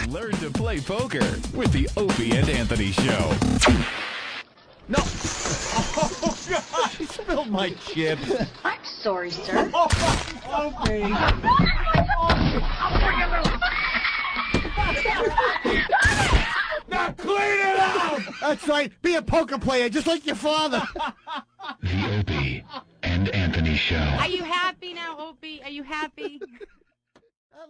Learn to play poker with the Opie and Anthony Show. No. Oh, God. She spilled my chips. I'm sorry, sir. Opie. Now clean it out! That's right. Be a poker player, just like your father. The Opie and Anthony Show. Are you happy now, Opie? Are you happy?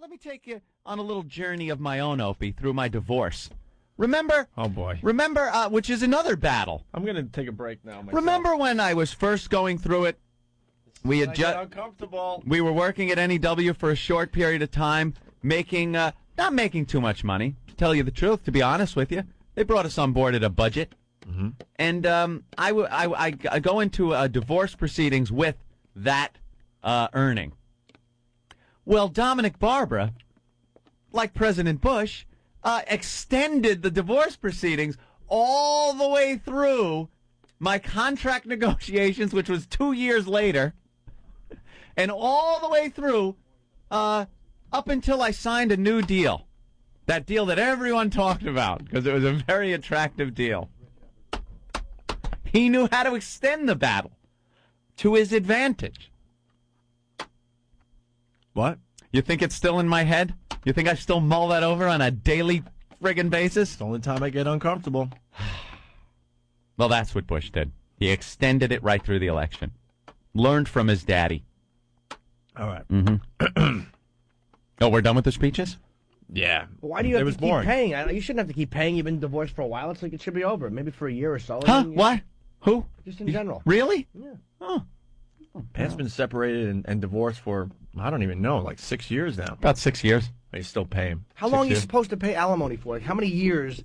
Let me take you on a little journey of my own, Opie, through my divorce. Remember? Oh, boy. Remember, which is another battle. I'm going to take a break now myself. Remember when I was first going through it? We had just uncomfortable. We were working at NEW for a short period of time, making not making too much money. To tell you the truth, to be honest with you, they brought us on board at a budget, and I go into divorce proceedings with that earning. Well, Dominic Barbara, like President Bush, extended the divorce proceedings all the way through my contract negotiations, which was 2 years later, and all the way through up until I signed a new deal. That deal that everyone talked about, because it was a very attractive deal. He knew how to extend the battle to his advantage. What? You think it's still in my head? You think I still mull that over on a daily friggin' basis? It's the only time I get uncomfortable. Well, that's what Bush did. He extended it right through the election. Learned from his daddy. All right. Oh, we're done with the speeches? Yeah. Why do you have to keep boring. paying? You shouldn't have to keep paying. You've been divorced for a while. It's like it should be over. Maybe for a year or so. Huh? And then What? Who? Just in general. Really? Yeah. Oh. Pat's been separated and divorced for, I don't even know, like 6 years now. About 6 years. They still pay him. How long are you years. supposed to pay alimony for? Like, how many years?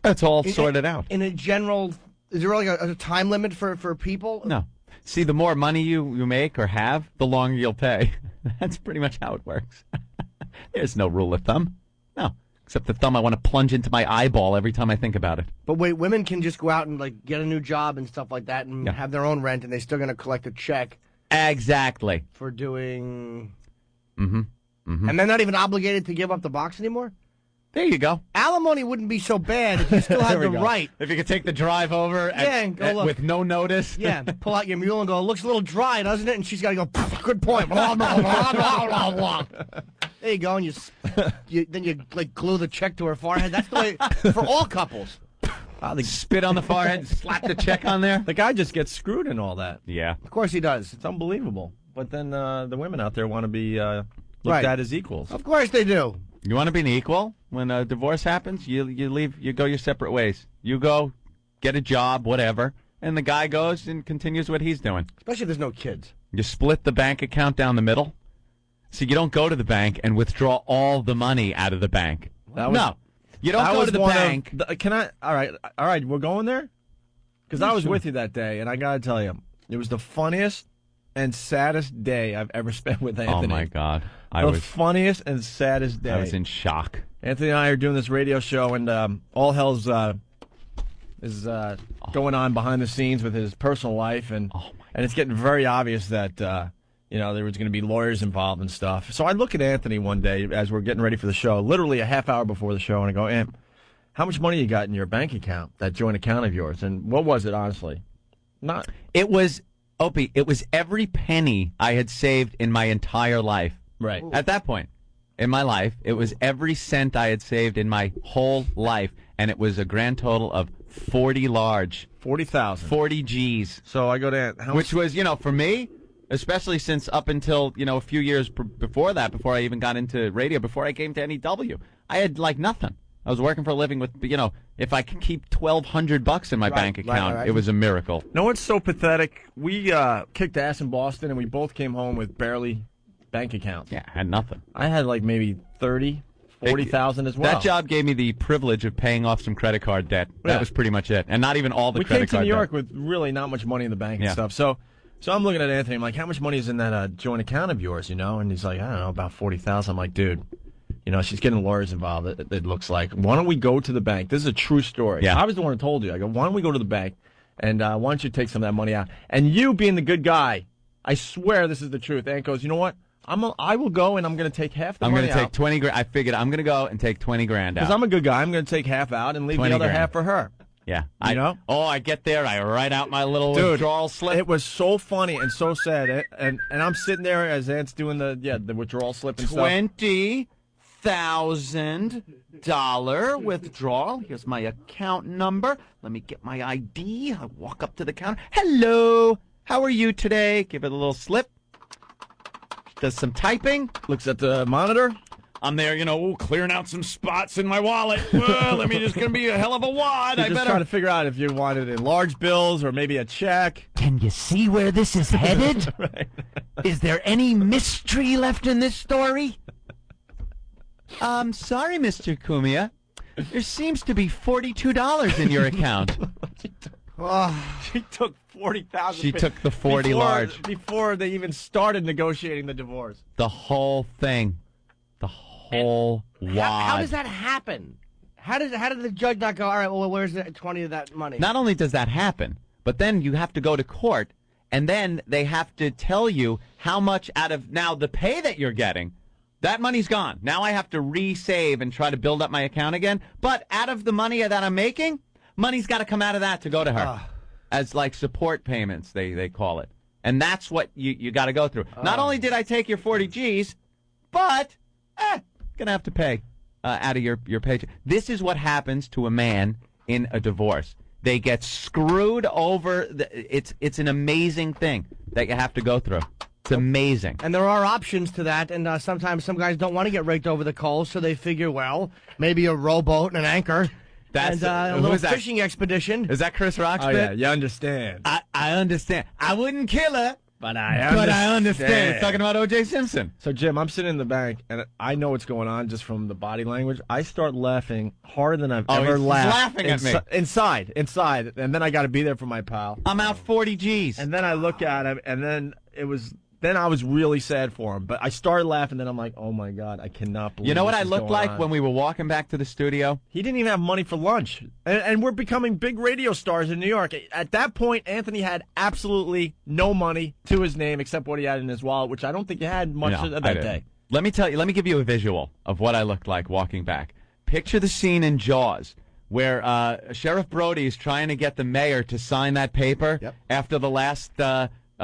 That's all sorted out. In a general, is there like a time limit for people? No. See, the more money you make or have, the longer you'll pay. That's pretty much how it works. There's no rule of thumb. No. Except the thumb I want to plunge into my eyeball every time I think about it. But wait, women can just go out and like get a new job and stuff like that and have their own rent, and they're still going to collect a check Exactly. for doing. Mm-hmm. And they're not even obligated to give up the box anymore. There you go. Alimony wouldn't be so bad if you still had the right. If you could take the drive over and go look. with no notice. Yeah, pull out your mule and go, it looks a little dry, doesn't it? And she's got to go, good point. Blah, blah, blah, blah, blah, blah. There you go, and then you like glue the check to her forehead. That's the way for all couples. They spit on the forehead, slap the check on there. The guy just gets screwed in all that. Yeah. Of course he does. It's unbelievable. But then the women out there want to be looked Right. at as equals. Of course they do. You want to be an equal? When a divorce happens, you leave, you go your separate ways. You go, get a job, whatever, and the guy goes and continues what he's doing. Especially if there's no kids. You split the bank account down the middle. So you don't go to the bank and withdraw all the money out of the bank. No. You don't go to the bank. All right, we're going there? Because I was with you that day, and I got to tell you, it was the funniest and saddest day I've ever spent with Anthony. Oh, my God. The funniest and saddest day. I was in shock. Anthony and I are doing this radio show, and all hell's is going on behind the scenes with his personal life, and it's getting very obvious that there was going to be lawyers involved and stuff. So I look at Anthony one day as we're getting ready for the show, literally a half hour before the show, and I go, Amp, how much money you got in your bank account, that joint account of yours? And what was it, honestly? It was, Opie, it was every penny I had saved in my entire life. Right. At that point in my life, it was every cent I had saved in my whole life, and it was a grand total of 40,000. 40 G's. So I go to which was, for me, especially since up until, a few years before that, before I even got into radio, before I came to NEW, I had like nothing. I was working for a living with, if I could keep $1,200 in my bank account, it was a miracle. No, what's so pathetic? We kicked ass in Boston, and we both came home with barely bank accounts. Yeah, I had nothing. I had like maybe 40,000 as well. That job gave me the privilege of paying off some credit card debt. That was pretty much it, and not even all the credit card debt. We came to New York with really not much money in the bank and stuff. So I'm looking at Anthony. I'm like, how much money is in that joint account of yours? And he's like, I don't know, about 40,000. I'm like, dude, she's getting lawyers involved. It looks like. Why don't we go to the bank? This is a true story. Yeah. I was the one who told you. I go, why don't we go to the bank and why don't you take some of that money out? And you being the good guy, I swear this is the truth. Ant goes, you know what? I will go and I'm going to take half the I'm money going to take out. 20 grand. I figured I'm going to go and take 20 grand out. Because I'm a good guy. I'm going to take half out and leave the 20 other grand. half for her. Yeah. You know? Oh, I get there. I write out my little Dude, withdrawal slip. It was so funny and so sad. And I'm sitting there as Ant's doing the withdrawal slip and stuff. $20,000 withdrawal. Here's my account number. Let me get my ID. I walk up to the counter. Hello. How are you today? Give it a little slip. Does some typing. Looks at the monitor. I'm there, clearing out some spots in my wallet. Well, just going to be a hell of a wad. You're just trying to figure out if you want it in large bills or maybe a check. Can you see where this is headed? Right. Is there any mystery left in this story? Sorry, Mr. Kumia. There seems to be $42 in your account. She took $40,000. She took the 40 large. Before they even started negotiating the divorce. The whole thing. The whole wad. How does that happen? How did the judge not go, all right, well, where's the 20 of that money? Not only does that happen, but then you have to go to court, and then they have to tell you how much out of now the pay that you're getting. That money's gone. Now I have to resave and try to build up my account again. But out of the money that I'm making, money's got to come out of that to go to her. As like support payments, they call it. And that's what you got to go through. Not only did I take your 40 G's, but going to have to pay out of your paycheck. This is what happens to a man in a divorce. They get screwed over. It's an amazing thing that you have to go through. It's amazing. And there are options to that, and sometimes some guys don't want to get raked over the coals, so they figure, well, maybe a rowboat and an anchor. That's and a little fishing expedition. Is that Chris Rock's Oh, bit? yeah, you understand. I understand. I wouldn't kill her, But I understand. It's talking about O.J. Simpson. So, Jim, I'm sitting in the bank, and I know what's going on just from the body language. I start laughing harder than I've ever he's laughed. laughing at me. Inside. And then I got to be there for my pal. I'm out 40 G's. And then I look at him, and then I was really sad for him. But I started laughing, then I'm like, oh, my God, I cannot believe You know what this I is looked going like on. when we were walking back to the studio? He didn't even have money for lunch. And we're becoming big radio stars in New York. At that point, Anthony had absolutely no money to his name except what he had in his wallet, which I don't think he had much of I that didn't. day. Let me give you a visual of what I looked like walking back. Picture the scene in Jaws where Sheriff Brody is trying to get the mayor to sign that paper after the last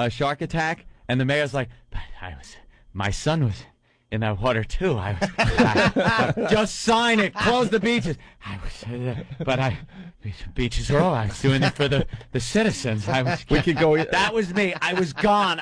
shark attack, and the mayor's like, my son was in that water too. Just sign it. Close the beaches. Beaches are all. I was doing it for the citizens. We could go. That was me. I was gone.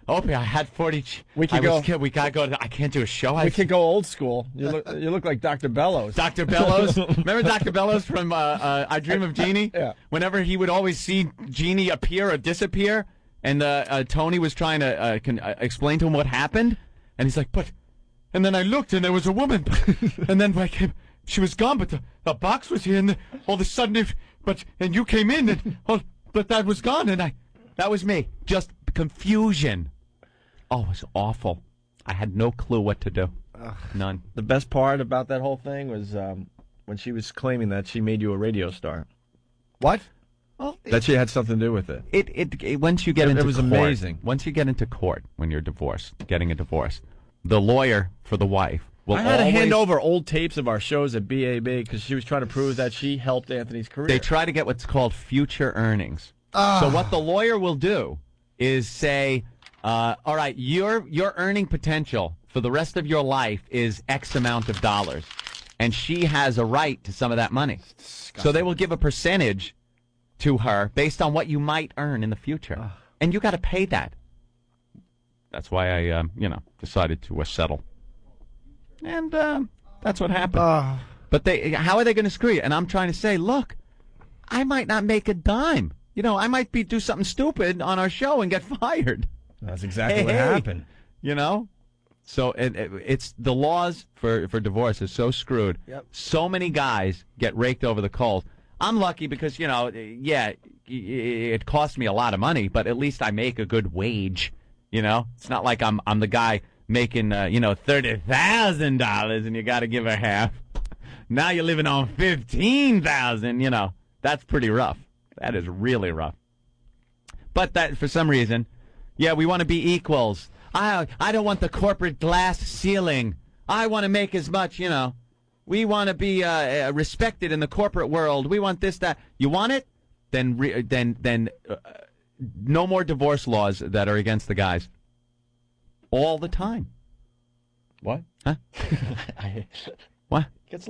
Opie, I had 40. We could go. We gotta go. I can't do a show. We could go old school. You look like Dr. Bellows. Dr. Bellows. Remember Dr. Bellows from I Dream of Jeannie? Yeah. Whenever he would always see Jeannie appear or disappear, and Tony was trying to explain to him what happened, and he's like, and then I looked, and there was a woman, and then she was gone, but the box was here, and all of a sudden, and you came in, but that was gone, and that was me. Just confusion. Oh, it was awful. I had no clue what to do. None. The best part about that whole thing was when she was claiming that she made you a radio star. What? Well, That she had something to do with it. It once you get into it was court, amazing. Once you get into court when you're divorced, getting a divorce, the lawyer for the wife will I had to always, hand over old tapes of our shows at BAB because she was trying to prove that she helped Anthony's career. They try to get what's called future earnings. So what the lawyer will do is say, all right, your earning potential for the rest of your life is X amount of dollars, and she has a right to some of that money. So they will give a percentage to her based on what you might earn in the future, and you got to pay that. That's why I, decided to settle, and that's what happened. But how are they going to screw you? And I'm trying to say, look, I might not make a dime. I might do something stupid on our show and get fired. That's exactly what happened. So it's the laws for divorce is so screwed. Yep. So many guys get raked over the coals. I'm lucky because, it costs me a lot of money, but at least I make a good wage. It's not like I'm the guy making, $30,000 and you got to give her half. Now you're living on $15,000, that's pretty rough. That is really rough. But that, for some reason, we want to be equals. I don't want the corporate glass ceiling. I want to make as much, you know. We want to be respected in the corporate world. We want this, that. You want it? Then no more divorce laws that are against the guys. All the time. What? Huh? What?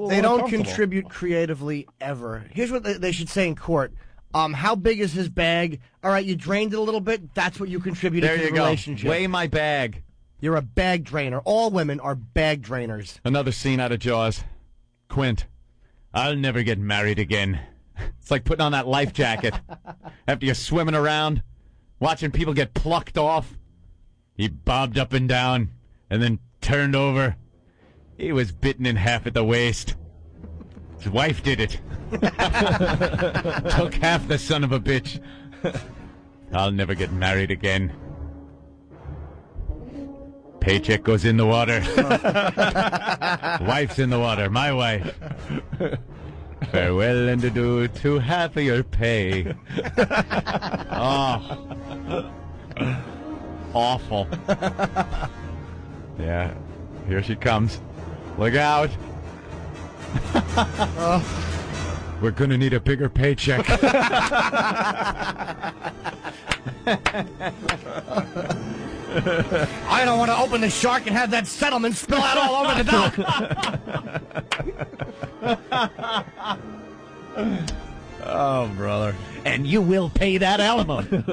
They don't contribute creatively ever. Here's what they should say in court. How big is his bag? All right, you drained it a little bit. That's what you contributed to the relationship. Weigh my bag. You're a bag drainer. All women are bag drainers. Another scene out of Jaws. Quint, I'll never get married again. It's like putting on that life jacket after you're swimming around, watching people get plucked off. He bobbed up and down and then turned over. He was bitten in half at the waist. His wife did it. Took half the son of a bitch. I'll never get married again. Paycheck goes in the water. Wife's in the water. My wife. Farewell and adieu to half of your pay. Oh. Awful. Yeah. Here she comes. Look out. We're going to need a bigger paycheck. I don't want to open the shark and have that settlement spill out all over the dock. Oh, brother. And you will pay that alimony.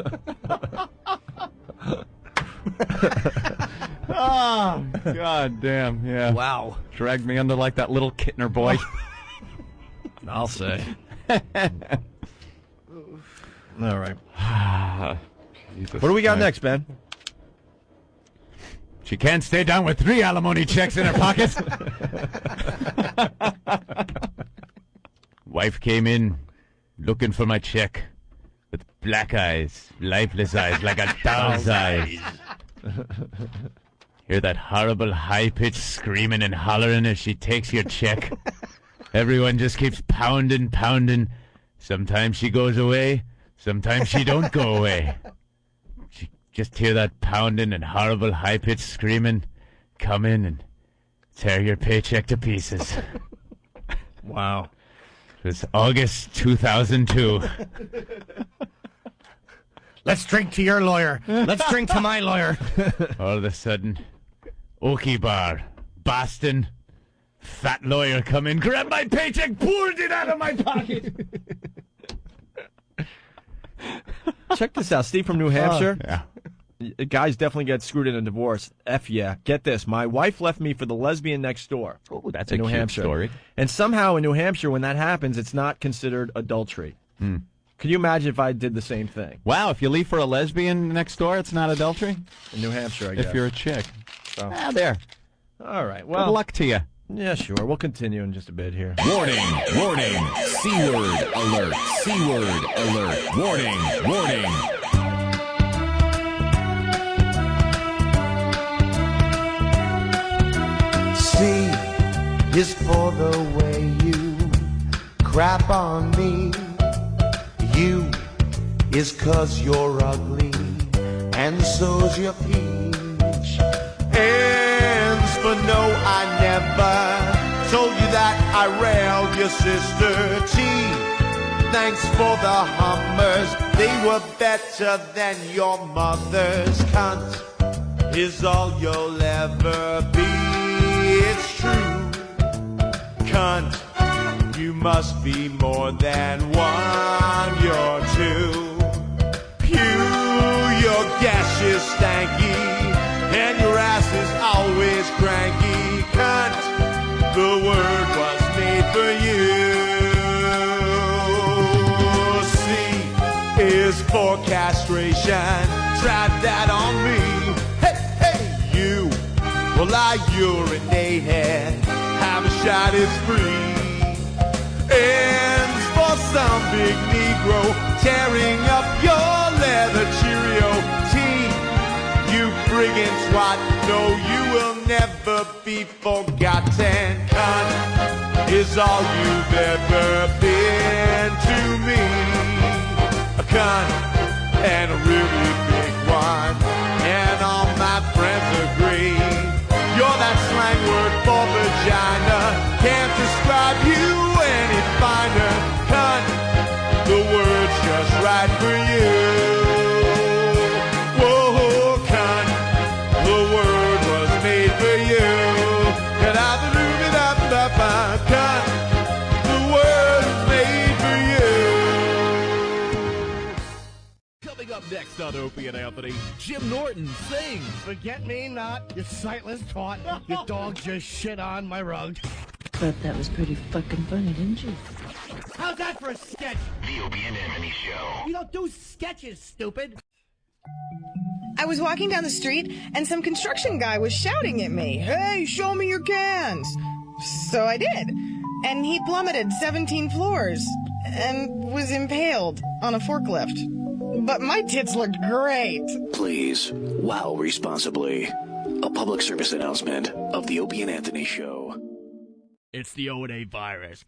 Oh, God damn. Yeah. Wow. Dragged me under like that little Kittner boy. I'll say. All right. Jesus What do we got Christ. next, Ben? She can't stay down with 3 alimony checks in her pocket. Wife came in looking for my check with black eyes, lifeless eyes, like a doll's eyes. Hear that horrible high-pitched screaming and hollering as she takes your check. Everyone just keeps pounding, pounding. Sometimes she goes away, sometimes she don't go away. Just hear that pounding and horrible high-pitched screaming come in and tear your paycheck to pieces. Wow. It was August 2002. Let's drink to your lawyer. Let's drink to my lawyer. All of a sudden, Okie Bar, Boston, fat lawyer come in, grabbed my paycheck, poured it out of my pocket. Check this out. Steve from New Hampshire. Yeah. Guys definitely get screwed in a divorce. F yeah. Get this. My wife left me for the lesbian next door. Oh, that's in a New cute Hampshire. story. And somehow in New Hampshire, when that happens, it's not considered adultery. Can you imagine if I did the same thing? Wow, if you leave for a lesbian next door, it's not adultery? In New Hampshire, I guess. If you're a chick. So. There. All right. Good Well, luck to you. yeah, sure. We'll continue in just a bit here. Warning, warning, C-word alert, C-word alert, warning, warning. C is for the way you crap on me. U is 'cause you're ugly, and so's your peach. N's for no, I never told you that I railed your sister. T, thanks for the Hummers, they were better than your mother's. Cunt is all you'll ever be. It's true, cunt, you must be more than one, you're two. Pew, your gash is stanky, and your ass is always cranky. Cunt, the word was made for you. C is for castration, try that on me. Hey, hey, you. Well, I urinate, have a shot, it's free. N's for some big Negro tearing up your leather Cheerio. T, you friggin' swat, no, you will never be forgotten. Cunt is all you've ever been to me. A cunt, and a really big one, and all my friends describe you any finer, cunt. The word's just right for you. Whoa, cunt. The word was made for you. Get out the room and up, cunt. The word was made for you. Coming up next on Opie and Anthony, Jim Norton sings. Forget me not, you sightless twat. Your dog just shit on my rug. Thought that was pretty fucking funny, didn't you? How's that for a sketch? The Opie and Anthony Show. You don't do sketches, stupid. I was walking down the street, and some construction guy was shouting at me, "Hey, show me your cans!" So I did. And he plummeted 17 floors and was impaled on a forklift. But my tits looked great. Please, wow responsibly. A public service announcement of The Opie and Anthony Show. It's the O&A virus.